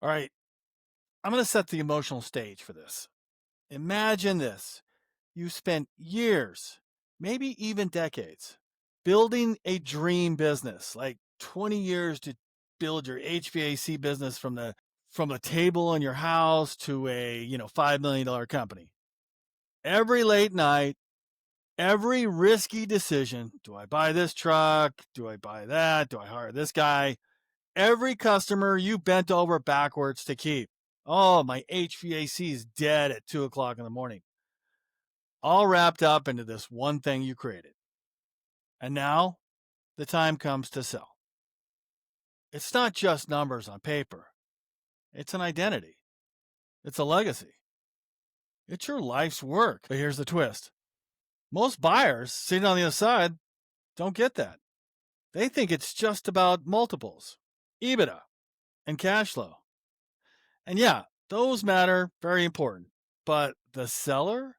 All right, I'm going to set the emotional stage for this. Imagine this. You spent years, maybe even decades, building a dream business, like 20 years to build your HVAC business from a table in your house to a, $5 million company. Every late night, every risky decision, do I buy this truck? Do I buy that? Do I hire this guy? Every customer you bent over backwards to keep. Oh, my HVAC is dead at 2 o'clock in the morning. All wrapped up into this one thing you created. And now the time comes to sell. It's not just numbers on paper, it's an identity, it's a legacy, it's your life's work. But here's the twist: most buyers sitting on the other side don't get that. They think it's just about multiples, EBITDA, and cash flow. And yeah, those matter, very important. But the seller,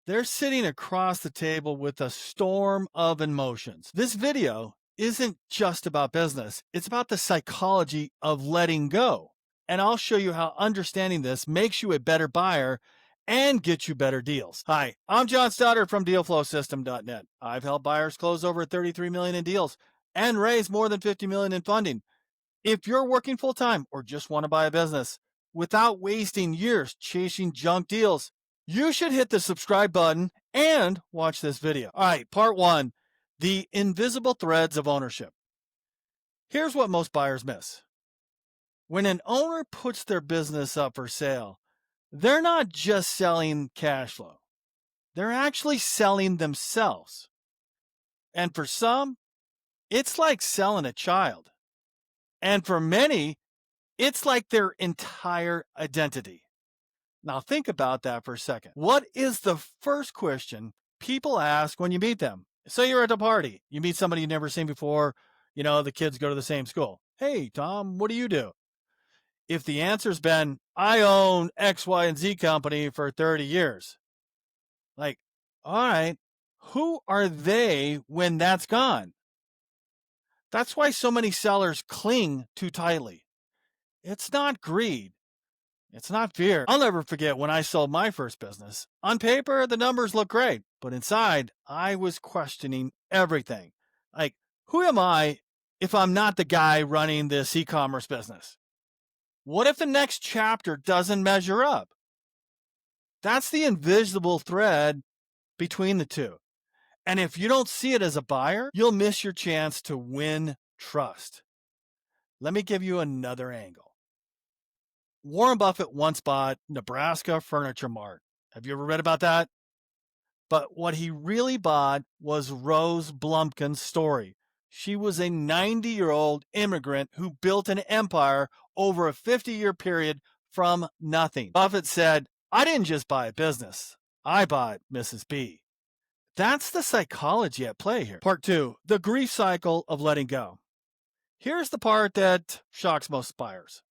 they're sitting across the table with a storm of emotions. This video isn't just about business, it's about the psychology of letting go. And I'll show you how understanding this makes you a better buyer and get you better deals. Hi, I'm Jon Stoddard from DealFlowSystem.net. I've helped buyers close over 33 million in deals and raise more than 50 million in funding. If you're working full time or just want to buy a business without wasting years chasing junk deals, you should hit the subscribe button and watch this video. All right, part one, the invisible threads of ownership. Here's what most buyers miss. When an owner puts their business up for sale, they're not just selling cash flow. They're actually selling themselves. And for some, it's like selling a child. And for many, it's like their entire identity. Now think about that for a second. What is the first question people ask when you meet them? Say you're at a party, you meet somebody you've never seen before, the kids go to the same school. Hey, Tom, what do you do? If the answer's been, I own X, Y, and Z company for 30 years, like, all right, who are they when that's gone? That's why so many sellers cling too tightly. It's not greed. It's not fear. I'll never forget when I sold my first business. On paper, the numbers look great, but inside, I was questioning everything. Like, who am I if I'm not the guy running this e-commerce business? What if the next chapter doesn't measure up? That's the invisible thread between the two. And if you don't see it as a buyer, you'll miss your chance to win trust. Let me give you another angle. Warren Buffett once bought Nebraska Furniture Mart. Have you ever read about that? But what he really bought was Rose Blumkin's story. She was a 90-year-old immigrant who built an empire over a 50-year period from nothing. Buffett said, I didn't just buy a business. I bought Mrs. B. That's the psychology at play here. Part two, the grief cycle of letting go. Here's the part that shocks most buyers.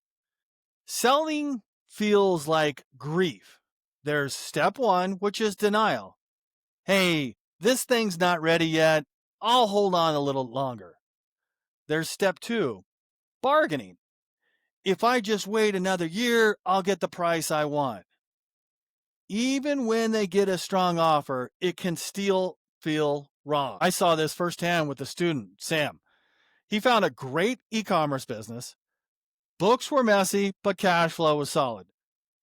Selling feels like grief. There's step one, which is denial. Hey, this thing's not ready yet. I'll hold on a little longer. There's step two, bargaining. If I just wait another year, I'll get the price I want. Even when they get a strong offer, it can still feel wrong. I saw this firsthand with a student, Sam. He found a great e-commerce business. Books were messy, but cash flow was solid.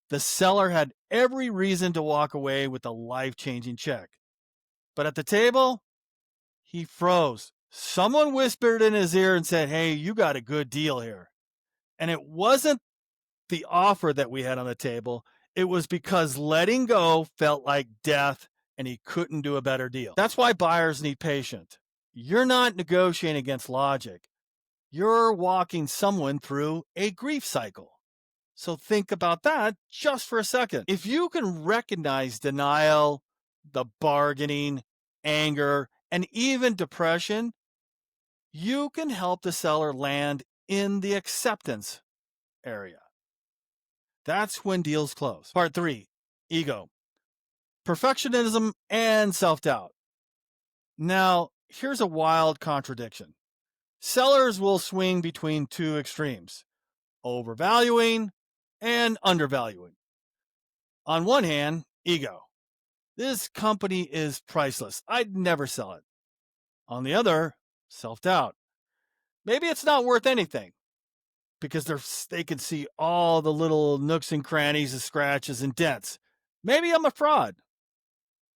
The seller had every reason to walk away with a life-changing check. But at the table, he froze. Someone whispered in his ear and said, hey, you got a good deal here. And it wasn't the offer that we had on the table. It was because letting go felt like death and he couldn't do a better deal. That's why buyers need patience. You're not negotiating against logic. You're walking someone through a grief cycle. So think about that just for a second. If you can recognize denial, the bargaining, anger, and even depression, you can help the seller land in the acceptance area. That's when deals close. Part three, ego, perfectionism, and self-doubt. Now, here's a wild contradiction. Sellers will swing between two extremes. overvaluing, and undervaluing. On one hand, ego. This company is priceless. I'd never sell it. On the other, self-doubt. Maybe it's not worth anything because they can see all the little nooks and crannies and scratches and dents. Maybe I'm a fraud.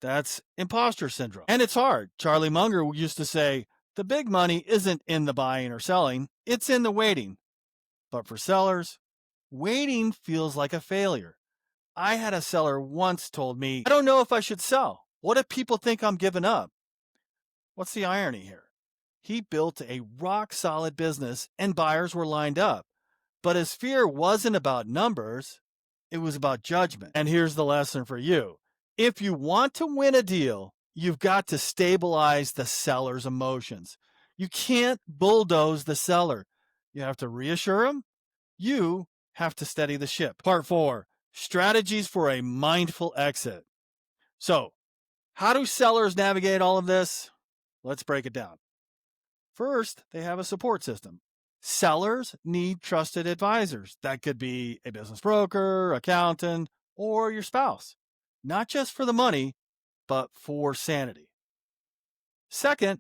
That's imposter syndrome. And it's hard. Charlie Munger used to say, the big money isn't in the buying or selling, it's in the waiting. But for sellers, waiting feels like a failure. I had a seller once told me, I don't know if I should sell. What if people think I'm giving up? What's the irony here? He built a rock-solid business and buyers were lined up. But his fear wasn't about numbers, it was about judgment. And here's the lesson for you. If you want to win a deal, you've got to stabilize the seller's emotions. You can't bulldoze the seller. You have to reassure him. You have to steady the ship. Part 4, strategies for a mindful exit. So, how do sellers navigate all of this? Let's break it down. First, they have a support system. Sellers need trusted advisors. That could be a business broker, accountant, or your spouse. Not just for the money, but for sanity. Second,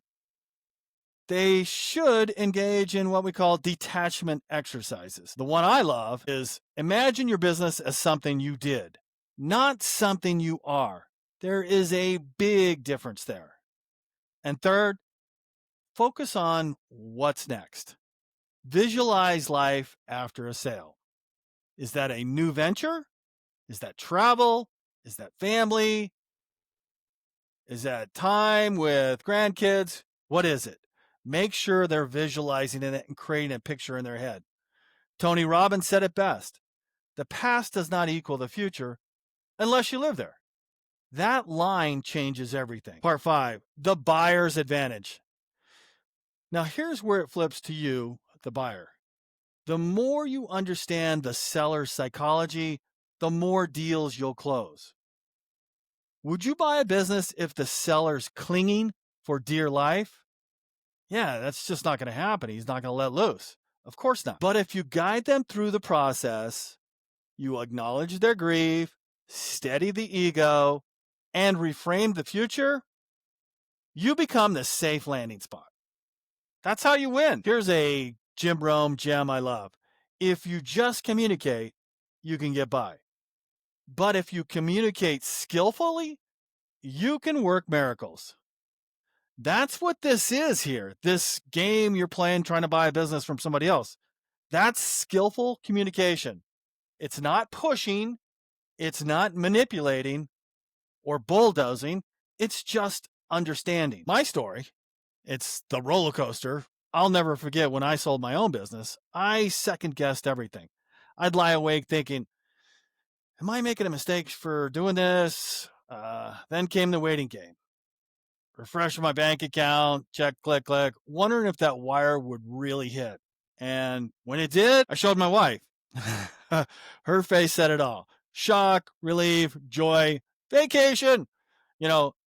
they should engage in what we call detachment exercises. The one I love is imagine your business as something you did, not something you are. There is a big difference there. And third, focus on what's next. Visualize life after a sale. Is that a new venture? Is that travel? Is that family? Is that time with grandkids? What is it? Make sure they're visualizing it and creating a picture in their head. Tony Robbins said it best. The past does not equal the future unless you live there. That line changes everything. Part 5, the buyer's advantage. Now here's where it flips to you, the buyer. The more you understand the seller's psychology, the more deals you'll close. Would you buy a business if the seller's clinging for dear life? Yeah, that's just not going to happen. He's not going to let loose. Of course not. But if you guide them through the process, you acknowledge their grief, steady the ego, and reframe the future, you become the safe landing spot. That's how you win. Here's a Jim Rome gem I love. If you just communicate, you can get by. But if you communicate skillfully, you can work miracles. That's what this is here. This game you're playing trying to buy a business from somebody else. That's skillful communication. It's not pushing. It's not manipulating or bulldozing. It's just understanding. My story, it's the roller coaster. I'll never forget when I sold my own business, I second-guessed everything. I'd lie awake thinking, am I making a mistake for doing this? Then came the waiting game. Refresh my bank account, check, click, click, wondering if that wire would really hit. And when it did, I showed my wife. Her face said it all. Shock, relief, joy, vacation.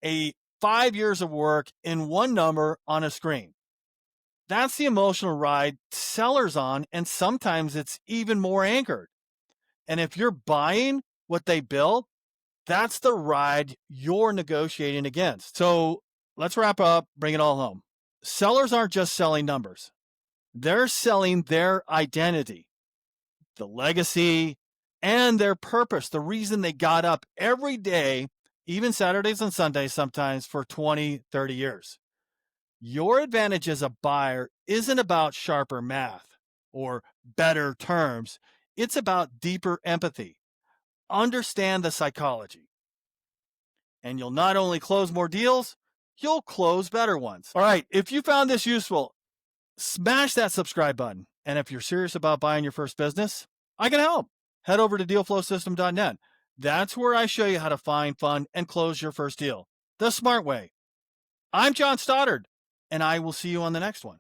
A 5 years of work in one number on a screen. That's the emotional ride sellers on, and sometimes it's even more anchored. And if you're buying what they built, that's the ride you're negotiating against. So let's wrap up, bring it all home. Sellers aren't just selling numbers. They're selling their identity, the legacy, and their purpose, the reason they got up every day, even Saturdays and Sundays sometimes, for 20, 30 years. Your advantage as a buyer isn't about sharper math or better terms. It's about deeper empathy. Understand the psychology. And you'll not only close more deals, you'll close better ones. All right, if you found this useful, smash that subscribe button. And if you're serious about buying your first business, I can help. Head over to dealflowsystem.net. That's where I show you how to find, fund, and close your first deal the smart way. I'm Jon Stoddard, and I will see you on the next one.